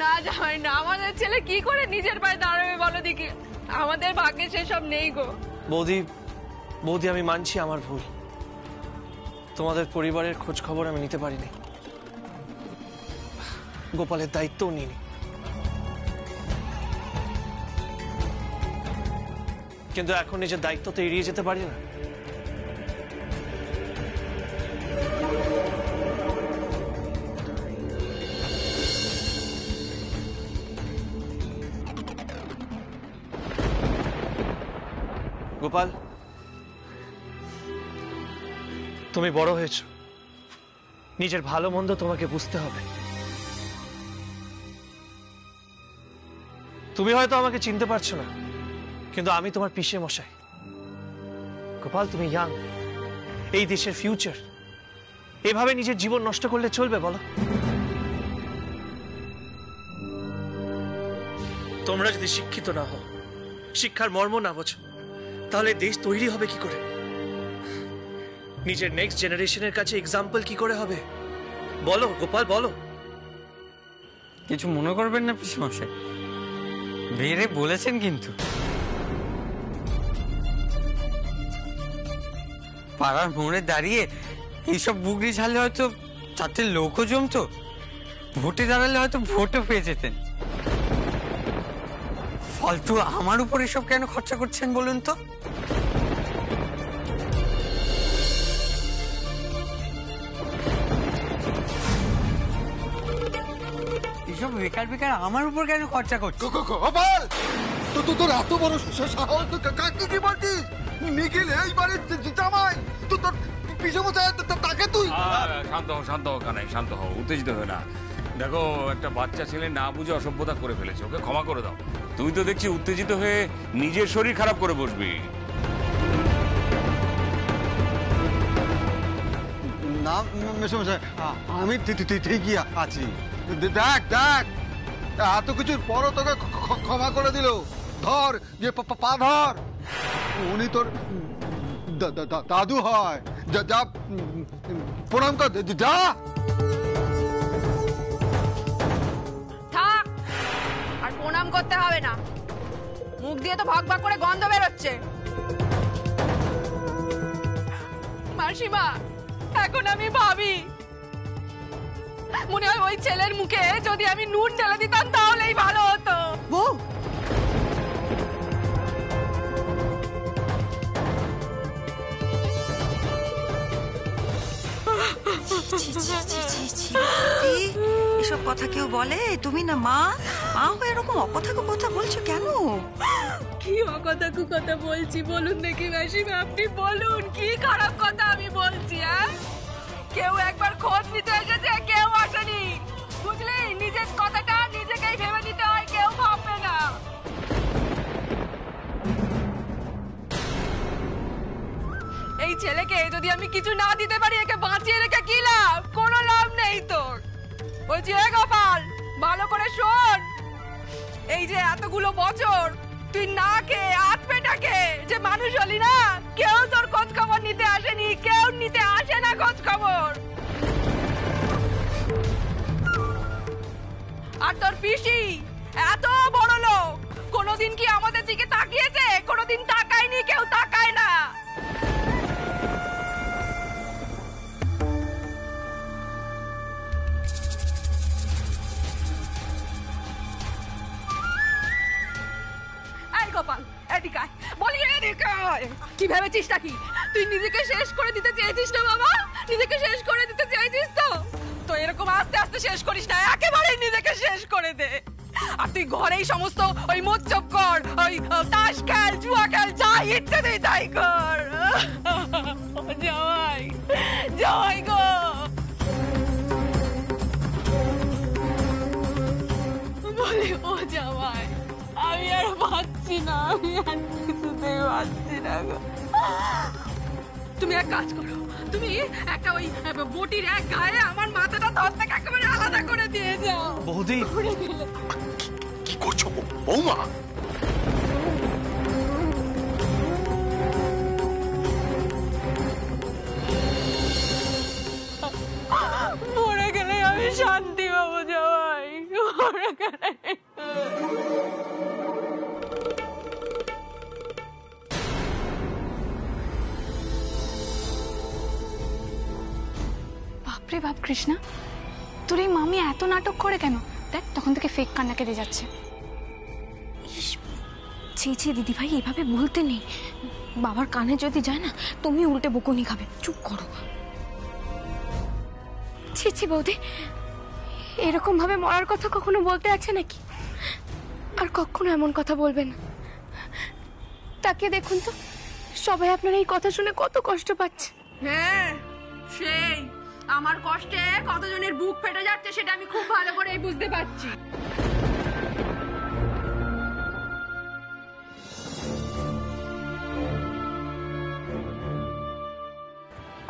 না জামাই না, আমাদের ছেলে কি করে নিজের পায়ে দাঁড়াবে বলো দেখি, আমাদের ভাগ্যে সেসব নেই গো। বৌদি বৌদি আমি মানছি আমার ভুল, তোমাদের পরিবারের খোঁজ খবর আমি নিতে পারিনি, গোপালের দায়িত্বও নিইনি, কিন্তু এখন নিজের দায়িত্ব তো এড়িয়ে যেতে পারি না। গোপাল, তুমি বড় হয়েছো, নিজের ভালো মন্দ তোমাকে বুঝতে হবে। তুমি হয়তো আমাকে চিনতে পারছো না, কিন্তু আমি তোমার পিসে মশাই। গোপাল, তুমি ইয়াং, এই দেশের ফিউচার, এভাবে নিজের জীবন নষ্ট করলে চলবে বলো? তোমরা যদি শিক্ষিত না হও, শিক্ষার মর্ম না বোঝো, তাহলে দেশ তৈরি হবে কি করে? নিজের নেক্সট জেনারেশনের কাছে এক্সাম্পল কি করে হবে বলো গোপাল, বলো। কিছু মনে করবেন না পিসেমশাই, বেরে বলেছেন কিন্তু। পাড়ার মোড়ে দাঁড়িয়ে এইসব বুগড়ি ঝালে হয়তো চারটে লোকও জমতো, ভোটে দাঁড়ালে হয়তো ভোটও পেয়ে যেতেন। ফালতু আমার উপর এসব কেন খরচা করছেন বলুন তো? এসব বেকার বেকার আমার উপর কেন খরচা করছো? গোপাল, তোর এত বড় সাহস, কাকে কি বলছিস? নিখিল এইবারে জামাই, তোর পিছে বসে তাকে তুই। শান্ত হও, শান্ত হও কানাই, শান্ত হও, উত্তেজিত হয়ে না। দেখো, একটা বাচ্চা ছেলে না বুঝে অসভ্যতা করে ফেলেছে, ওকে ক্ষমা করে দাও। তুই তো দেখছি উত্তেজিত হয়ে নিজের শরীর খারাপ করে বসবি। না মেসোমশাই, আমি ঠিকই আছি। দেখ দেখ, এত কিছুর পরও তোকে ক্ষমা করে দিল। ধর, যে পা ধর, উনি তোর দাদু হয়। যা প্রণাম কর, যা। থাক, আর প্রণাম করতে হবে না, মুখ দিয়ে তো ভক ভক করে গন্ধ বেরোচ্ছে। মাসিমা, এখন আমি ভাবি, মনে হয় ওই ছেলের মুখে যদি আমি নুন ঢেলে দিতাম তাহলেই ভালো হতো। বউ, এসব কথা কেউ বলে? তুমি না মা, মা হয়ে এরকম অকথাকু কথা বলছো কেন? কি অকথাকু কথা বলছি বলুন দেখি মাসিমা, আপনি বলুন কি খারাপ কথা আমি বলছি? কেউ একবার খোঁজ নিতে এসেছে, কেউ আসেনি, বুঝলি? নিজের কথাটা নিজেকেই ভেবে নিতে হয়, কেউ ভাববে না। এই ছেলেকে যদি আমি কিছু না দিতে পারি, একে বাঁচিয়ে রেখে কি লাভ? কোনো লাভ নেই তোর। বলছি, এ গোপাল, ভালো করে শোন, এই যে এতগুলো বছর তুই না খেয়ে আত্মেটাকে যে মানুষ হলি না, কেউ তোর খোঁজ খবর নিতে আসেনি, কেউ নিতে আসে না খোঁজ খবর। আর তোর পিসি এত বড় লোক, কোনোদিন কি আমাদের দিকে তাকিয়েছে? কোনোদিন তাকায়নি, কেউ তাকায় না। গোপাল, এদিকে আয়, বলি এদিকে আয়। কি ভেবেছিস নাকি তুই নিজেকে শেষ করে দিতে চেয়েছিস না বাবা? নিজেকে শেষ করে দিতে চেয়েছিস তো এরকম আস্তে আস্তে শেষ করিস না, একেবারেই নিজেকে শেষ করে দে। আর তুই ঘরেই সমস্ত ওই মোচ্চপ কর, ওই তাস খেল, জুয়া খেল, যা ইচ্ছে তুই তাই কর। জামাই, জামাই গো, বলি ও জামাই, আমি আর পাচ্ছি না, আমি আর কিছুতেই পাচ্ছি না গো। তুমি এক কাজ করো, তুমি একটা ওই বটির এক গায়ে আমার মাথাটা ধর থেকে একেবারে আলাদা করে দিয়ে যাও। বৌদি, কি করছো বৌমা? মরে গেলে আমি শান্তি পাবো জামাই, মরে এখানে। বাপরে বাপ কৃষ্ণা, তোর এই মামি এত নাটক করে কেন? দেখ তখন থেকে ফেক কান্না কেটে যাচ্ছে। ছি ছি দিদিভাই, এভাবে বলতে নেই। বাবার কানে যদি যায় না, তুমি উল্টে বকুনি খাবে। চুপ করো। ছি ছি বৌদি, এরকম ভাবে মরার কথা কখনো বলতে আছে নাকি? আর কখনো এমন কথা বলবে না। তাকে দেখুন তো, সবাই আপনার এই কথা শুনে কত কষ্ট পাচ্ছে। হ্যাঁ, সেই আমার কষ্টে কতজনের বুক ফেটে যাচ্ছে সেটা আমি খুব ভালো করেই বুঝতে পারছি।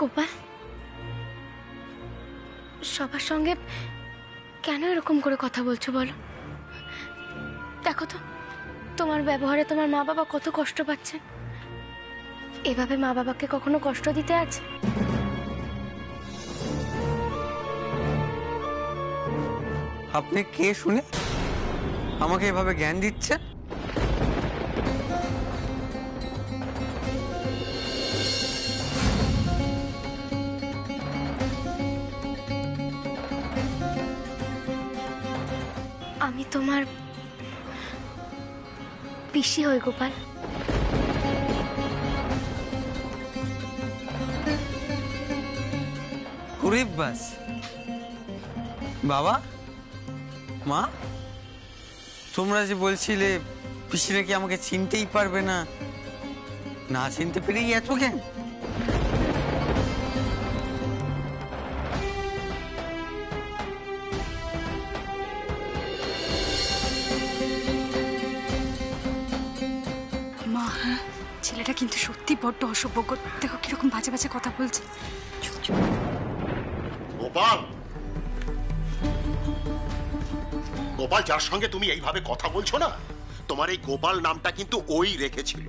গোপাল, সবার সঙ্গে কেন এরকম করে কথা বলছো বলো? দেখো তো তোমার ব্যবহারে তোমার মা বাবা কত কষ্ট পাচ্ছে। এভাবে মা বাবাকে কখনো কষ্ট দিতে আছে? আপনি কে শুনে আমাকে এভাবে জ্ঞান দিচ্ছে? আমি তোমার পিসি হই গোপাল। গরিব বাস। বাবা মা, তোমরা যে বলছিলে পিসিরা কি আমাকে চিনতেই পারবে না, না চিনতে পেরেই এত জ্ঞান? মা, ছেলেটা কিন্তু সত্যি বড্ড অসভ্য। দেখো কিরকম বাজে বাজে কথা বলছে। গোপাল, গোপাল যার সঙ্গে তুমি এইভাবে কথা বলছো না, তোমার এই গোপাল নামটা কিন্তু ওই রেখেছিল।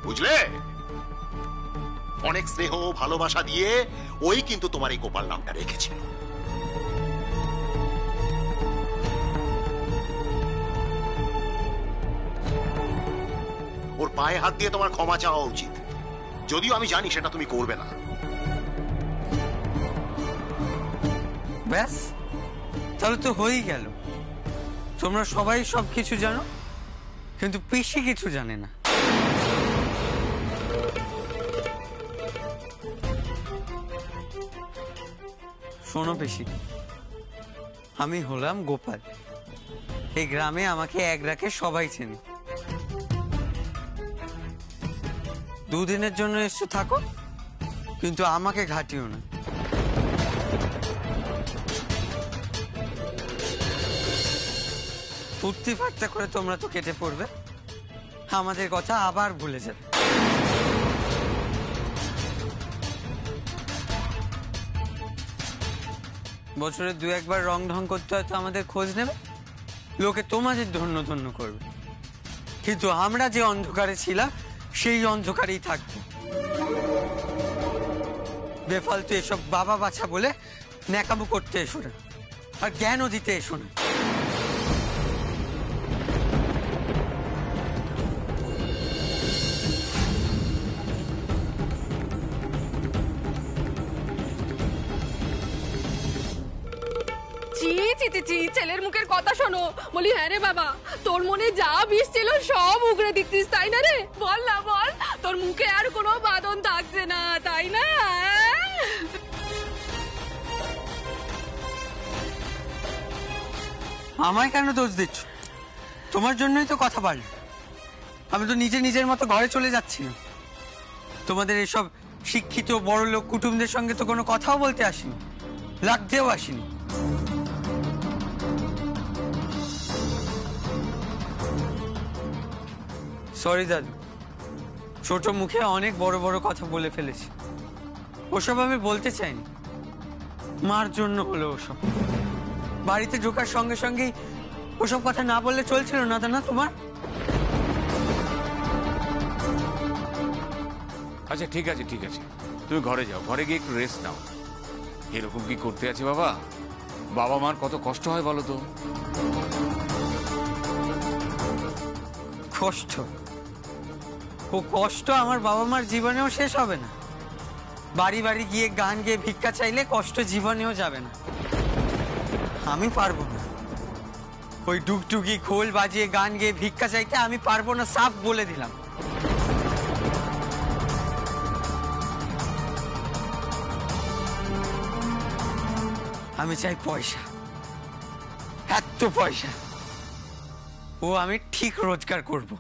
বুঝলে, অনেক স্নেহ ভালোবাসা দিয়ে ওই কিন্তু তোমার এই গোপাল নামটা রেখেছিল। ওর পায়ে হাত দিয়ে তোমার ক্ষমা চাওয়া উচিত, যদিও আমি জানি সেটা তুমি করবে না। ব্যাস, তাহলে তো হয়েই গেল। তোমরা সবাই সবকিছু জানো, কিন্তু পিসি কিছু জানে না। শোনো পিসি, আমি হলাম গোপাল। এই গ্রামে আমাকে এক ডাকে সবাই চেনে। দুদিনের জন্য এসছো থাকো, কিন্তু আমাকে ঘাটিও না। ফুর্তি ফার্তা করে তোমরা তো কেটে পড়বে, আমাদের কথা আবার ভুলে যাবে। বছরে দু একবার রং ঢং করতে হয়তো আমাদের খোঁজ নেবে, লোকে তোমাদের ধন্য ধন্য করবে, কিন্তু আমরা যে অন্ধকারে ছিলাম সেই অন্ধকারেই থাকবো। বেফালতু এসব বাবা বাছা বলে ন্যাকামো করতে এসো না, আর জ্ঞানও দিতে এসো না। ছেলের মুখের কথা শোনো। বলি হ্যাঁ রে বাবা, তোর মনে যা বিষ ছিল সব উগড়ে দিচ্ছিস, তাই না রে? বল না বল, তোর মুখে আর কোনো বাদন থাকছে না, তাই না? আমায় কেন দোষ দিচ্ছ? তোমার জন্যই তো কথা পারল। আমি তো নিজের মতো ঘরে চলে যাচ্ছি না। তোমাদের এসব শিক্ষিত বড় লোক কুটুমদের সঙ্গে তো কোনো কথাও বলতে আসিনি, লাগতেও আসিনি। সরি দাদু, ছোট মুখে অনেক বড় বড় কথা বলে ফেলেছি। ওসব আমি বলতে চাইনি, মার জন্য হলো ওসব। বাড়িতে ঢোকার সঙ্গে সঙ্গেই ওসব কথা না বললে চলছিল না, তা না তোমার? আচ্ছা ঠিক আছে ঠিক আছে, তুমি ঘরে যাও, ঘরে গিয়ে একটু রেস্ট নাও। এরকম কি করতে আছে বাবা? বাবা মার কত কষ্ট হয় বলো তো। কষ্ট? ও কষ্ট আমার বাবা মার জীবনেও শেষ হবে না। বাড়ি বাড়ি গিয়ে গান গেয়ে ভিক্ষা চাইলে কষ্ট জীবনেও যাবে না। আমি পারবো না ওই ডুগডুগি খোল বাজিয়ে গান গেয়ে ভিক্ষা চাইতে, আমি পারবো না, সাফ বলে দিলাম। আমি চাই পয়সা, এত পয়সা, ও আমি ঠিক রোজগার করব।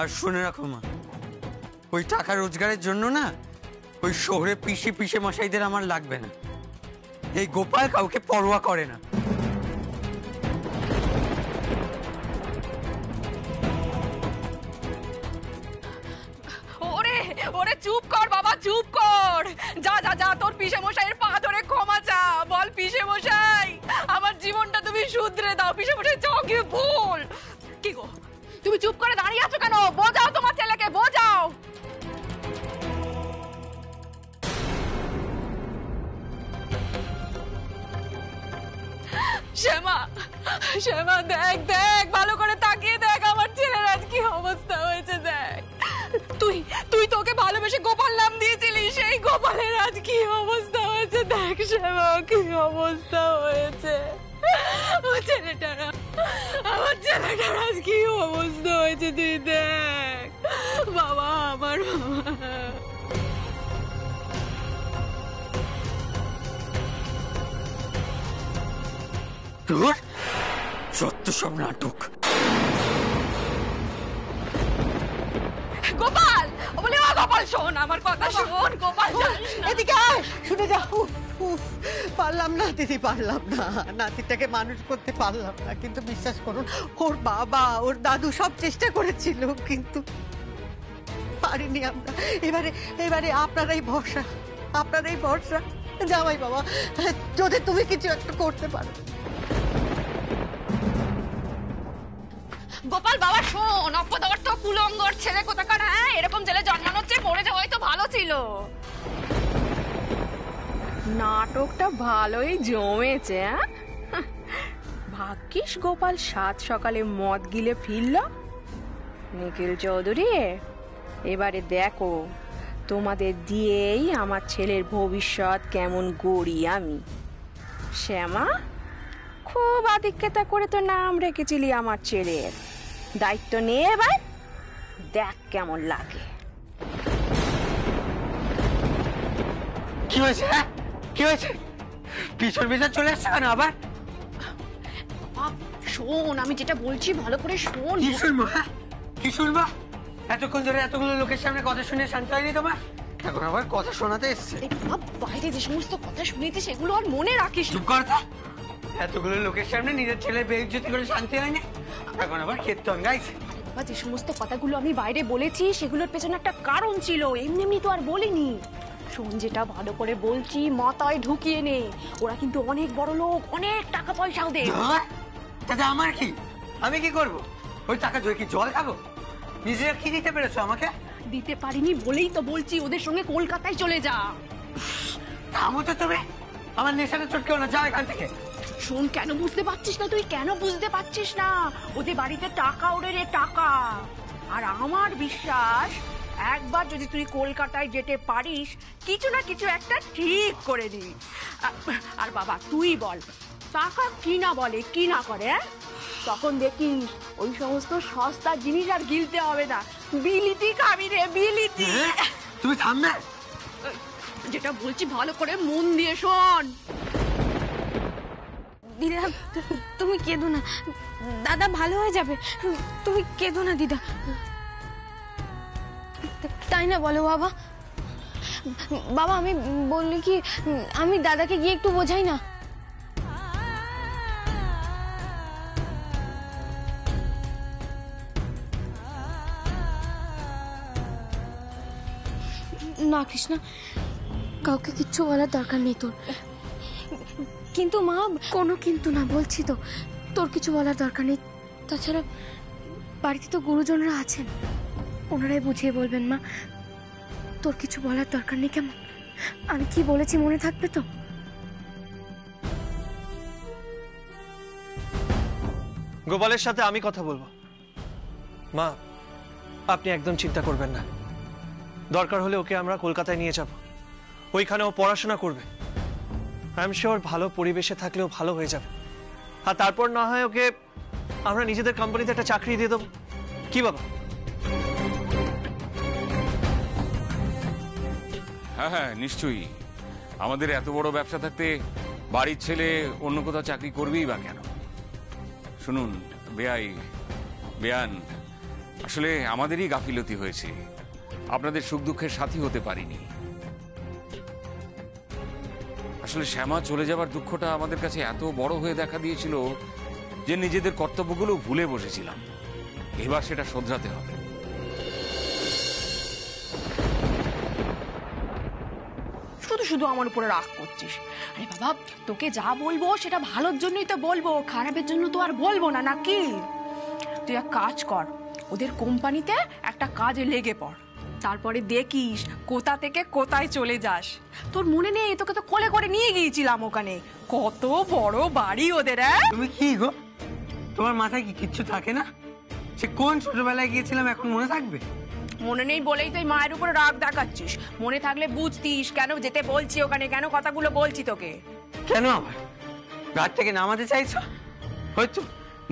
আর শুনে রাখো মা, ওই টাকা রোজগারের জন্য না ওই শহরে পিসে পিসে মশাইদের আমার লাগবে না। এই গোপাল কাউকে পরোয়া করে না। ওরে ওরে চুপ কর বাবা, চুপ কর। যা যা যা, তোর পিসে মশাইয়ের পা ধরে ক্ষমা চা। বল পিসে মশাই, আমার জীবনটা তুমি শুধরে দাও। পিসে মশাই যাও গিয়ে বল। কি গো, তুমি চুপ করে দাঁড়িয়ে আছো কেন? বোঝাও তোমার ছেলেকে, বোঝাও। শ্যামা, শ্যামা দেখ দেখ, ভালো করে তাকিয়ে দেখ আমার ছেলের আজ কি অবস্থা হয়েছে দেখ। তুই তুই তোকে ভালোবেসে গোপাল নাম দিয়েছিলি, সেই গোপালের আজ কি অবস্থা হয়েছে দেখ শ্যামা, কি অবস্থা হয়েছে আমার ছেলেটার আজ কি অবস্থা হয়েছে তুই দেখ। বাবা আমার বাবা। তোর সত্য সব নাটক। গোপাল, বলে ও গোপাল শোন আমার কথা, শোন গোপাল, এদিকে আয়, শুনে যা। উফ, পারলাম না দিদি, পারলাম না। নাতিটাকে মানুষ করতে পারলাম না, কিন্তু বিশ্বাস করুন ওর বাবা ওর দাদু সব চেষ্টা করেছিল, কিন্তু পারিনি আমরা। এবারে আপনারাই ভরসা, আপনারাই ভরসা। জামাই বাবা, যদি তুমি কিছু একটা করতে পারো। গোপাল বাবা শোন, অপদার্থ কুলঙ্গর ছেলে কোথাকার, হ্যাঁ এরকম ছেলে জন্মানোর চেয়ে মরে যাওয়াই তো ভালো ছিল। নাটকটা ভালোই জমেছে। ভাগ্যিস গোপাল সাত সকালে মদ গিলে ফিরল। নিখিল চৌধুরী, এবারে দেখো তোমাদের দিয়েই আমার ছেলের ভবিষ্যৎ কেমন গড়ি আমি। শ্যামা, খুব আধিক্যতা করে তো নাম রেখেছিলি আমার ছেলের, দায়িত্ব নিয়ে এবার দেখ কেমন লাগে। কি হয়েছে? কি হয়েছে? পিছন পিছন চলে আসছে কেন আবার? শোন, আমি যেটা বলছি ভালো করে শোন। কি শুনবো? কি শুনবো? এতক্ষণ ধরে এতগুলো লোকের সামনে কথা শুনে শান্ত হয়নি তোমার? এখন আবার কথা শোনাতে এসছে। বাইরে যে সমস্ত কথা শুনেছি সেগুলো আর মনে রাখিস। চুপ কর। এতগুলো লোকের সামনে নিজের ছেলের বেইজ্জতি করে শান্তি হয়নি, এখন আবার কীর্তন গাইছে। যে সমস্ত কথাগুলো আমি বাইরে বলেছি সেগুলোর পেছনে একটা কারণ ছিল, এমনি এমনি তো আর বলিনি। শোন, যেটা ভালো করে বলছি মাথায় ঢুকিয়ে নে। ওরা কিন্তু অনেক বড় লোক, অনেক টাকা পয়সা ওদের। দাদা আমার কি? আমি কি করব? ওই টাকা জয় কি জল খাবো? নিজেরা কি দিতে পেরেছো আমাকে? দিতে পারিনি বলেই তো বলছি ওদের সঙ্গে কলকাতায় চলে যা। থামো তো তুমি, আমার নেশাটা চটকেও না, যাও এখান থেকে। শোন, কেন বুঝতে পারছিস না তুই? কেন বুঝতে পারছিস না? ওদের বাড়িতে টাকা ওরে রে টাকা। আর আমার বিশ্বাস একবার যদি তুই কলকাতায় যেতে পারিস, কিছু না কিছু একটা ঠিক করে দিবি। আর বাবা তুই বল, টাকা কি না বলে কি না করে, তখন দেখিস ওই সমস্ত সস্তা জিনিস আর গিলতে হবে না, বিলিতি খাবি রে, বিলিতি। তুমি থামবে? যেটা বলছি ভালো করে মন দিয়ে শোন। দিদা, তুমি কেঁদো না, দাদা ভালো হয়ে যাবে। তুমি কেঁদো না দিদা, তাই না বলো বাবা? বাবা আমি বললি কি, আমি দাদাকে গিয়ে একটু বোঝাই না? না কৃষ্ণা, কাউকে কিচ্ছু বলার দরকার নেই তোর। কিন্তু মা, কোনো কিন্তু না, বলছি তো তোর কিছু বলার দরকার নেই। তাছাড়া বাড়িতে তো গুরুজনরা আছেন, ওনারাই বুঝিয়ে বলবেন। মা, তোর কিছু বলার দরকার নেই, কেমন? আমি কি বলেছি মনে থাকবে তো? গোপালের সাথে আমি কথা বলবো। মা, আপনি একদম চিন্তা করবেন না। দরকার হলে ওকে আমরা কলকাতায় নিয়ে যাব, ওইখানে ও পড়াশোনা করবে। আই এম শিওর ভালো পরিবেশে থাকলেও ভালো হয়ে যাবে। আর তারপর না হয় ওকে আমরা নিজেদের কোম্পানিতে একটা চাকরি দিয়ে দেবো। কি বাবা? হ্যাঁ হ্যাঁ, নিশ্চয়ই। আমাদের এত বড় ব্যবসা থাকতে বাড়ির ছেলে অন্য কোথাও চাকরি করবেই বা কেন? শুনুন বেয়ান, আসলে আমাদেরই গাফিলতি হয়েছে, আপনাদের সুখ দুঃখের সাথী হতে পারিনি। আসলে শ্যামা চলে যাবার দুঃখটা আমাদের কাছে এত বড় হয়ে দেখা দিয়েছিল যে নিজেদের কর্তব্যগুলো ভুলে বসেছিলাম। এবার সেটা শোধরাতে হবে। শুধু শুধু আমার উপরে রাগ করছিস। আরে বাবা, তোকে যা বলবো সেটা ভালোর জন্যই তো বলবো, খারাপের জন্য তো আর বলবো না, নাকি? তুই এক কাজ কর, ওদের কোম্পানিতে একটা কাজে লেগে পড়, তারপরে দেখিস কোথা থেকে কোথায় চলে যাস। তোর মনে নেই, তোকে তো কোলে করে নিয়ে গিয়েছিলাম ওখানে, কত বড় বাড়ি ওদের। তুমি কি গো, তোমার মাথায় কি কিচ্ছু থাকে না? সে কোন ছোটবেলায় গিয়েছিলাম এখন মনে থাকবে? মনে নেই বলেই তুই মায়ের উপর রাগ দেখাচ্ছিস। মনে থাকলে বুঝতিস কেন যেতে বলছি ওখানে, কেন কথাগুলো বলছি তোকে। কেন আবার ঘাট থেকে নামাতে চাইছো? হয়তো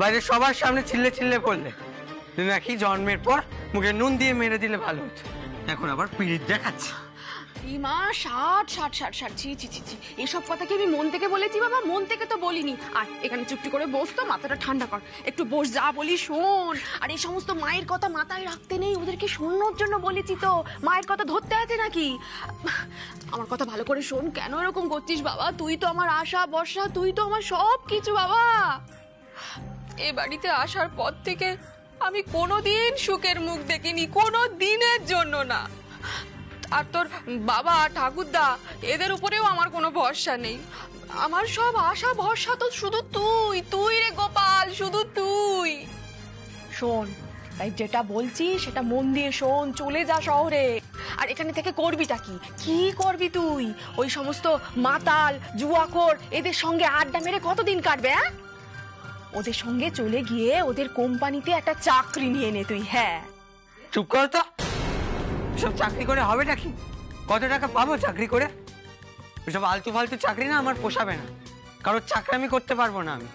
বাইরে সবার সামনে চিল্লে চিল্লে পড়লে, তুমি নাকি জন্মের পর মুখে নুন দিয়ে মেরে দিলে ভালো হতো, এখন আবার পিড়িত দেখাচ্ছে। মা, ষাট ষাট ষাট ষাট, ছি ছি ছি ছি, এসব কথা কি আমি মন থেকে বলেছি বাবা? মন থেকে তো বলিনি। আর এখানে চুপটি করে বস তো, মাথাটা ঠান্ডা কর একটু, বস, যা বলি শোন। আর এই সমস্ত মায়ের কথা মাথায় রাখতে নেই, ওদেরকে শোনানোর জন্য বলেছি তো, মায়ের কথা ধরতে আছে নাকি? আমার কথা ভালো করে শোন। কেন এরকম করছিস বাবা? তুই তো আমার আশা ভরসা, তুই তো আমার সব কিছু বাবা। এ বাড়িতে আসার পর থেকে আমি কোনোদিন সুখের মুখ দেখিনি, কোনো দিনের জন্য না। আর তোর বাবা ঠাকুরদা এদের উপরেও আমার কোনো ভরসা নেই। আমার সব আশা ভরসা তো শুধু তুই রে গোপাল, শুধু তুই। শোন, তাই যেটা বলছি সেটা মন দিয়ে শোন, চলে যা শহরে। আর এখানে থেকে করবিটা কি করবি তুই? ওই সমস্ত মাতাল জুয়াখোর এদের সঙ্গে আড্ডা মেরে কতদিন কাটবে? ওদের সঙ্গে চলে গিয়ে ওদের কোম্পানিতে একটা চাকরি নিয়ে নে তুই। হ্যাঁ, চুপ কর তো। সব চাকরি করে হবে নাকি? কত টাকা পাবো চাকরি করে? ওইসব আলতু ফালতু চাকরি না আমার পোষাবে না, কারোর চাকরি আমি করতে পারবো না। আমি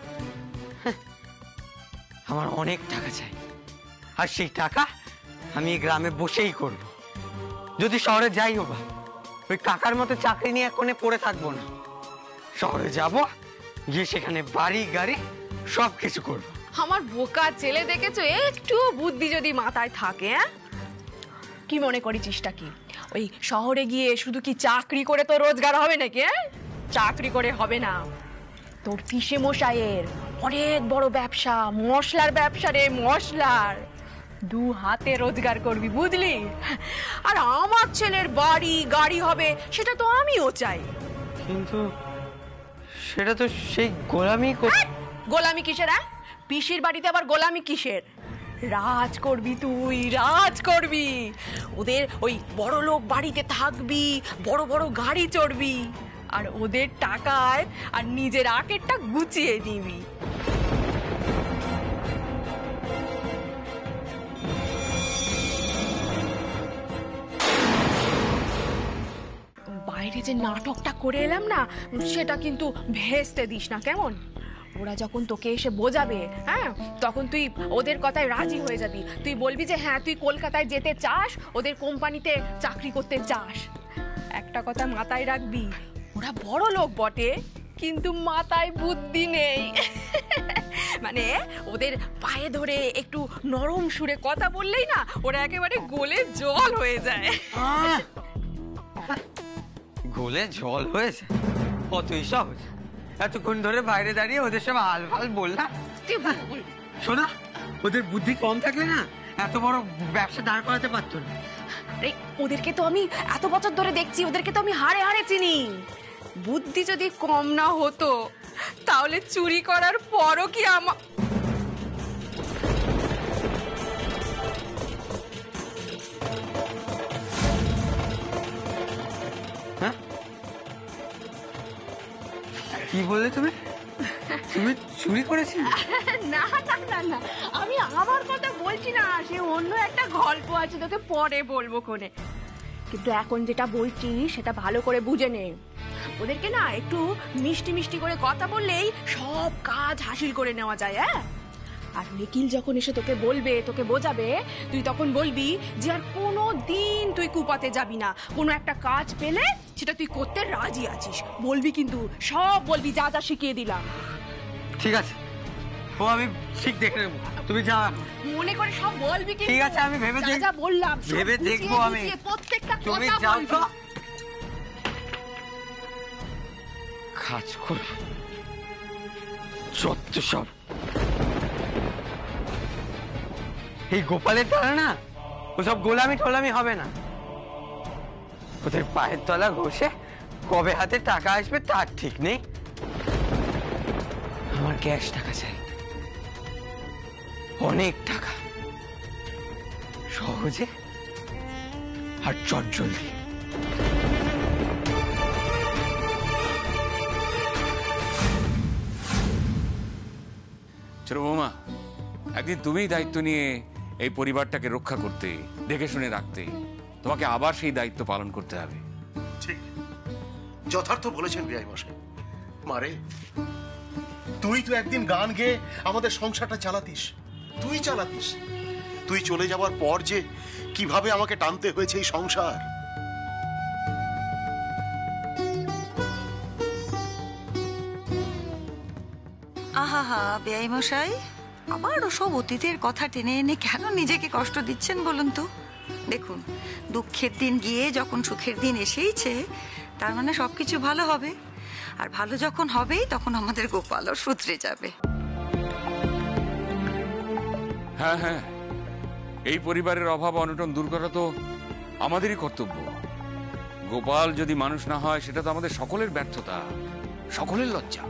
আমার অনেক টাকা চাই, আর সেই টাকা আমি গ্রামে বসেই করব। যদি শহরে যাই হোক, ওই কাকার মতো চাকরি নিয়ে কোণে পড়ে থাকবো না। শহরে যাব, গিয়ে সেখানে বাড়ি গাড়ি সব কিছু করবো। আমার বোকা ছেলে দেখেছো, একটু বুদ্ধি যদি মাথায় থাকে। কি মনে করেছিসটা কি ওই শহরে গিয়ে শুধু কি চাকরি করে তো রোজগার হবে নাকি? চাকরি করে হবে না। তোর পিসে মশাইয়ের অনেক বড় ব্যবসা, মশলার ব্যবসা রে, মশলার। দু হাতে রোজগার করবি, বুঝলি? আর আমার ছেলের বাড়ি গাড়ি হবে, সেটা তো আমিও চাই। কিন্তু সেটা তো সেই গোলামি। গোলামি কিসের? পিসির বাড়িতে আবার গোলামি কিসের? রাজ করবি তুই, রাজ করবি। ওদের ওই বড় লোক বাড়িতে থাকবি, বড় বড় গাড়ি চড়বি, আর ওদের টাকায় আর নিজের আকেরটা গুছিয়ে নিবি। বাইরে যে নাটকটা করে এলাম না, সেটা কিন্তু ভেস্তে দিস না, কেমন? ওরা যখন তোকে এসে বোঝাবে, হ্যাঁ, তখন তুই ওদের কথায় রাজি হয়ে যাবি। তুই বলবি যে হ্যাঁ, তুই কলকাতায় যেতে চাস, ওদের কোম্পানিতে চাকরি করতে চাস। একটা কথা মাথায় রাখবি, ওরা বড় লোক বটে, কিন্তু মাথায় বুদ্ধি নেই। মানে ওদের পায়ে ধরে একটু নরম সুরে কথা বললেই না, ওরা একেবারে গলে জল হয়ে যায়। গলে জল হয়েছে? কতই সহজ। এতক্ষণ ধরে বাইরে দাঁড়িয়ে ওদের সব হাল বললাম। শোনা, ওদের বুদ্ধি কম থাকলে না এত বড় ব্যবসা দাঁড় করাতে পারতো না। ওদেরকে তো আমি এত বছর ধরে দেখছি, ওদেরকে তো আমি হাড়ে হাড়ে চিনি। বুদ্ধি যদি কম না হতো তাহলে চুরি করার পরও কি আমার কি বললে তুমি? তুমি চুরি করেছিলে? না না না না, আমি আমার কথা বলছি না, সে অন্য একটা গল্প আছে, তোকে পরে বলবো কোনে। কিন্তু এখন যেটা বলছি সেটা ভালো করে বুঝে নে। ওদেরকে না একটু মিষ্টি মিষ্টি করে কথা বললেই সব কাজ হাসিল করে নেওয়া যায়। হ্যাঁ, আর নিখিল যখন এসে তোকে বলবে, তোকে বোঝাবে, তুই তখন বলবি যে আর কোনো দিন তুই কুপাতে যাবি না, কোনো একটা কাজ পেলে সেটা তুই করতে রাজি আছিস। বলবি কিন্তু, সব বলবি, যা যা শিখিয়ে দিলাম। ঠিক আছে, ও আমি ঠিক দেখে নেবো, তুমি যাও। মনে করে সব বলবি কিন্তু। ঠিক আছে, আমি ভেবে যা যা বললাম ভেবে দেখবো আমি। প্রত্যেকটা তুমি কথা যাও বলবি। তো। কাজ করো যত সব। এই গোপালের দ্বারা না ওসব গোলামি টোলামি হবে না। ওদের পায়ের তলা ঘষে কবে হাতে টাকা আসবে তার ঠিক নেই। আমার ক্যাশ টাকা চাই, অনেক টাকা, সহজে আর চটজলদি। ছোট বৌমা, একদিন তুমিই দায়িত্ব নিয়ে এই পরিবারটাকে রক্ষা করতে, দেখে শুনে রাখতে। তোমাকে আবার সেই দায়িত্ব পালন করতে হবে। ঠিক যথার্থ বলেছেন বিআই মশাই। মারে, তুই তো একদিন গান গেয়ে আমাদের সংসারটা চালাতিস, তুই চালাতিস। তুই চলে যাওয়ার পর যে কিভাবে আমাকে টানতে হয়েছে এই সংসার। আহা বেআই মশাই, আবার ওসব অতীতের কথা টেনে এনে কেন নিজেকে কষ্ট দিচ্ছেন বলুন তো? দেখুন, দুঃখের দিন গিয়ে যখন সুখের দিন এসেইছে, তার মানে সবকিছু ভালো হবে। আর ভালো যখন হবেই, তখন আমাদের গোপালও শুধরে যাবে। হ্যাঁ হ্যাঁ, এই পরিবারের অভাব অনটন দূর করা তো আমাদেরই কর্তব্য। গোপাল যদি মানুষ না হয়, সেটা তো আমাদের সকলের ব্যর্থতা, সকলের লজ্জা।